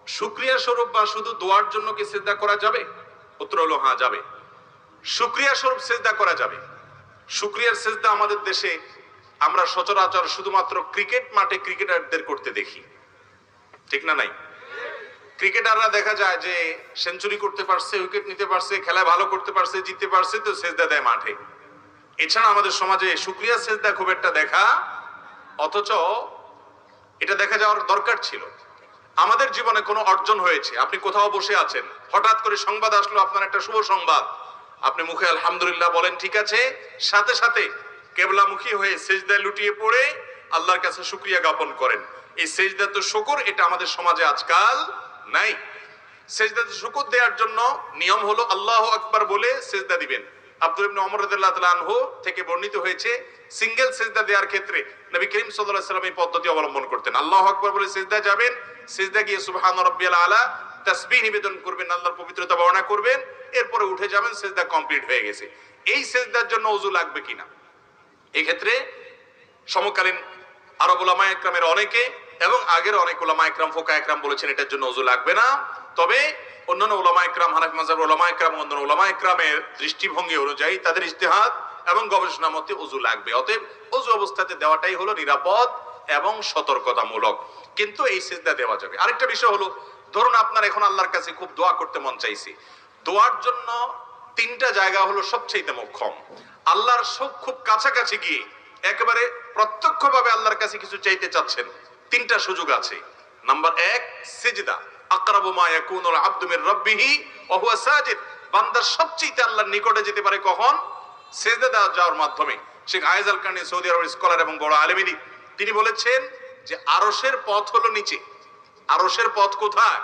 শুকরিয়া স্বরূপ বা শুধু দোয়ার জন্য কি সিজদা করা যাবে? উত্তর হলো হ্যাঁ, যাবে। শুকরিয়া স্বরূপ সিজদা করা যাবে। শুকরিয়ার সিজদা আমাদের দেশে আমরা সচরাচর শুধুমাত্র ক্রিকেট মাঠে ক্রিকেটারদের করতে দেখি, ঠিক না? নাই? ক্রিকেটাররা দেখা যায় যে সেঞ্চুরি করতে পারছে, উইকেট নিতে পারছে, খেলায় ভালো করতে পারছে, জিততে পারছে, তো সিজদা দেয় মাঠে। এছাড়া আমাদের সমাজে শুকরিয়া সিজদা খুব একটা দেখা, অথচ এটা দেখা যাওয়ার দরকার ছিল। আমাদের জীবনে কোনো অর্জন হয়েছে, আপনি কোথাও বসে আছেন, হঠাৎ করে সংবাদ আসলো আপনার একটা শুভ সংবাদ, আপনি মুখে আলহামদুলিল্লাহ বলেন, ঠিক আছে, সাথে সাথে কেবলামুখী হয়ে সিজদায় লুটিয়ে পড়ে আল্লাহর কাছে শুকরিয়া জ্ঞাপন করেন। এই সিজদা তো শুকর, এটা আমাদের সমাজে আজকাল নাই। সিজদাতে শুকর দেওয়ার জন্য নিয়ম হলো আল্লাহু আকবার বলে সিজদা দিবেন। আব্দুল ইবনে ওমর রাদিয়াল্লাহু তাআলা আনহু থেকে বর্ণিত হয়েছে, সিঙ্গেল সিজদা দেওয়ার ক্ষেত্রে নবী করিম সাল্লাল্লাহু আলাইহি ওয়াসাল্লাম এই পদ্ধতি অবলম্বন করতেন। আল্লাহু আকবার বলে সিজদা যাবেন, সিজদা গিয়ে সুবহান রাব্বিয়াল আলা তাসবিহ নিবেদন করবেন, আল্লাহর পবিত্রতা বর্ণনা করবেন, এরপরে উঠে যাবেন, সিজদা কমপ্লিট হয়ে গেছে। এই সিজদার জন্য ওযু লাগবে কিনা, এই ক্ষেত্রে সমকালীন আরব উলামা ইকরামের অনেকে এবং আগের অনেক উলামা ইকরাম ফুকাহা ইকরাম বলেছেন এটার জন্য ওযু লাগবে না। তবে অন্যান্য উলামা ইকরাম, হানাফি মাযহাবের উলামা ইকরাম, অন্যান্য উলামা ইকরামের দৃষ্টিভঙ্গি অনুযায়ী তাদের ইজতিহাদ এবং গবেষণা মতে ওযু লাগবে। অতএব ওযু অবস্থাতে দেওয়াটাই হলো নিরাপদ এবং সতর্কতামূলক, কিন্তু এই সিজদা দেওয়া যাবে। আরেকটা বিষয় হলো, ধরুন আপনার এখন আল্লাহর কাছে খুব দোয়া করতে মন চাইছে। দোয়ার জন্য তিনটা জায়গা হলো সবচেয়ে মোক্ষম। আল্লাহর সব খুব কাছাকাছি গিয়ে একেবারে প্রত্যক্ষভাবে আল্লাহর কাছে কিছু চাইতে চাচ্ছেন, তিনটা সুযোগ আছে। নাম্বার 1, সিজদা। আকরাবু মা ইয়াকুনুল আবদু মির রাব্বিহি ওয়া হুয়া সাজিদ। বান্দা সবচেয়ে আল্লাহর নিকটে যেতে পারে কখন? সিজদা যাওয়ার মাধ্যমে। শেখ আয়েজ আল কারনী, সৌদি আরবের স্কলার এবং বড় আলেমী, তিনি বলেছেন যে আরশের পথ হলো নিচে। আরশের পথ কোথায়?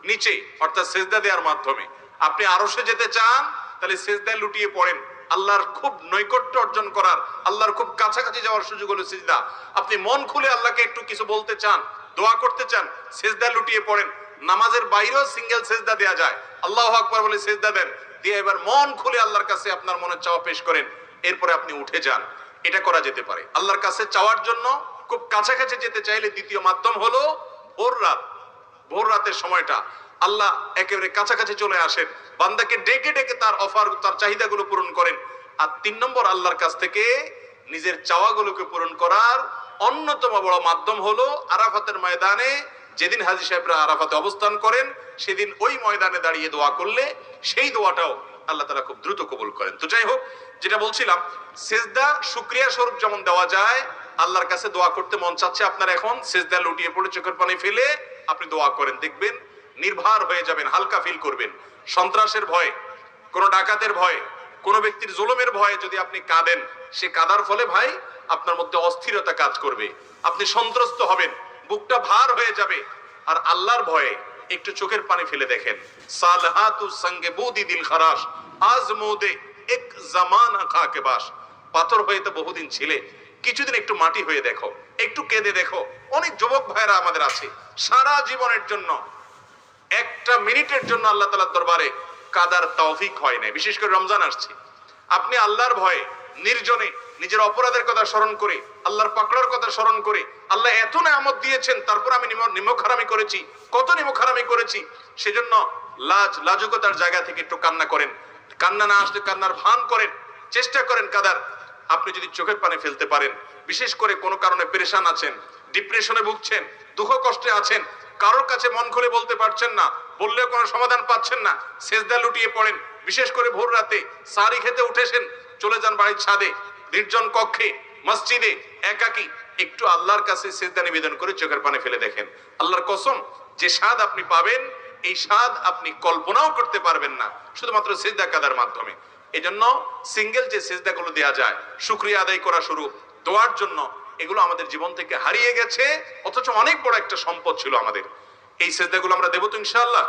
নিচে, অর্থাৎ সিজদা দেওয়ার মাধ্যমে। আপনি আরশে যেতে চান, তাহলে সিজদায় লুটিয়ে পড়েন। আল্লাহর খুব নৈকট্য অর্জন করার, আল্লাহর খুব কাছাকাছি যাওয়ার সুযোগ হলো সিজদা। আপনি মন খুলে আল্লাহকে একটু কিছু বলতে চান, দোয়া করতে চান, সিজদায় লুটিয়ে পড়েন। নামাজের বাইরেও সিঙ্গেল সিজদা দেয়া যায়, আল্লাহু আকবার বলে সিজদা দেন, দিয়ে এবার মন খুলে আল্লাহর কাছে আপনার মনের চাওয়া পেশ করেন, এরপরে আপনি উঠে যান। এটা করা যেতে পারে। আল্লাহর কাছে চাওয়ার জন্য খুব কাছাকাছি যেতে চাইলে দ্বিতীয় মাধ্যম হলো ভোর রাত। ভোর রাতের সময়টা আল্লাহ একেবারে কাছাকাছি চলে আসেন, বান্দাকে ডেকে ডেকে তার অফার, তার চাহিদাগুলো পূরণ করেন। আর 3 নম্বর, আল্লাহর কাছ থেকে নিজের চাওয়াগুলোকে পূরণ করার অন্যতম বড় মাধ্যম হলো আরাফাতের ময়দানে। যেদিন হাজী সাহেবরা আরাফাতে অবস্থান করেন, সেদিন ওই ময়দানে দাঁড়িয়ে দোয়া করলে সেই দোয়াটাও আল্লাহ তাআলা খুব দ্রুত কবুল করেন। তো যাই হোক, যেটা বলছিলাম, সিজদা শুকরিয়া স্বরূপ যেমন দেওয়া যায়, আল্লাহর কাছে দোয়া করতে মন চাচ্ছে আপনার এখন, সিজদা লুটিয়ে পড়ে চোখের পানি ফেলে আপনি দোয়া করেন, দেখবেন নির্ভার হয়ে যাবেন, হালকা ফিল করবেন। সন্ত্রাসের ভয়ে, কোন ডাকাতের ভয়ে, কোন ব্যক্তির জুলুমের ভয়ে যদি আপনি কাঁদেন, সে কাঁদার ফলে ভাই আপনার মধ্যে অস্থিরতা কাজ করবে, আপনি সন্ত্রস্ত হবেন, বুকটা ভার হয়ে যাবে। আর আল্লাহর ভয়ে একটু চোখের পানি ফেলে দেখেন, সালহাতু সঙ্গে বুদি দিল খারাস আজমুদে এক জামানা খাকে বাস। পাথর হয়ে তো বহুদিন ছিলে, কিছুদিন একটু মাটি হয়ে দেখো, একটু কেঁদে দেখো। অনেক যুবক ভাইরা আমাদের আছে, সারা জীবনের জন্য একটা মিনিটের জন্য আল্লাহ তাআলার দরবারে কাদার তৌফিক হয় না। বিশেষ করে রমজান আসছে, আপনি আল্লাহর ভয়ে নির্জনে নিজের অপরাধের কথা স্মরণ করে, আল্লাহর পাকড়ার কথা স্মরণ করে, আল্লাহ এত নেয়ামত দিয়েছেন, তারপর আমি নিমক হারামি করেছি, কত নিমক হারামি করেছি, সেজন্য লাজুকতার জায়গা থেকে একটু কান্না করেন। কান্না না আসলে কান্নার ভান করেন, চেষ্টা করেন কাদার। আপনি যদি চোখের পানি ফেলতে পারেন, বিশেষ করে কোনো কারণে পেরেশান আছেন, ডিপ্রেশনে ভুগছেন, দুঃখ কষ্টে আছেন, কারোর কাছে মন খুলে বলতে পারছেন না, বললেও কোনো সমাধান পাচ্ছেন না, সিজদা লুটিয়ে পড়েন। বিশেষ করে ভোর রাতে সারি খেতে উঠেছেন, চলে যান বাড়ির ছাদে, নির্জন কক্ষে, মসজিদে, একাকী, একটু আল্লাহর কাছে সিজদা নিবেদন করে চোখের পানি ফেলে দেখেন। আল্লাহর কসম, যে স্বাদ আপনি পাবেন, এই স্বাদ আপনি কল্পনাও করতে পারবেন না, শুধুমাত্র সিজদা কাদার মাধ্যমে। এজন্য সিঙ্গেল যে সিজদাগুলো দেয়া যায় শুকরিয়া আদায় করা শুরু, দোয়ার জন্য, এগুলো আমাদের জীবন থেকে হারিয়ে গেছে, অথচ অনেক বড় একটা সম্পদ ছিল আমাদের। এই সিজদাগুলো আমরা দেব তো ইনশাআল্লাহ।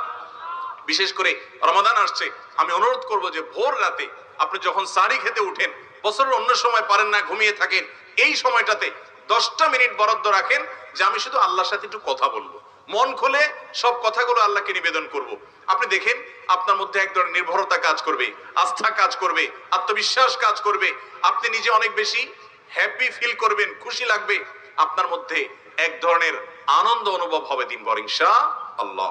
বিশেষ করে রমাদান আসছে, আমি অনুরোধ করব যে ভোর রাতে আপনি যখন সারি খেতে উঠেন, বছরের অন্য সময় পারেন না, ঘুমিয়ে থাকেন, এই সময়টাতে 10টা মিনিট বরাদ্দ রাখেন যে আমি শুধু আল্লাহর সাথে একটু কথা বলবো, মন খুলে সব কথাগুলো আল্লাহকে নিবেদন করব। আপনি দেখেন আপনার মধ্যে এক ধরনের নির্ভরতা কাজ করবে, আস্থা কাজ করবে, আত্মবিশ্বাস কাজ করবে, আপনি নিজে অনেক বেশি হ্যাপি ফিল করবেন, খুশি লাগবে, আপনার মধ্যে এক ধরনের আনন্দ অনুভব হবে দিনভর ইনশাআল্লাহ।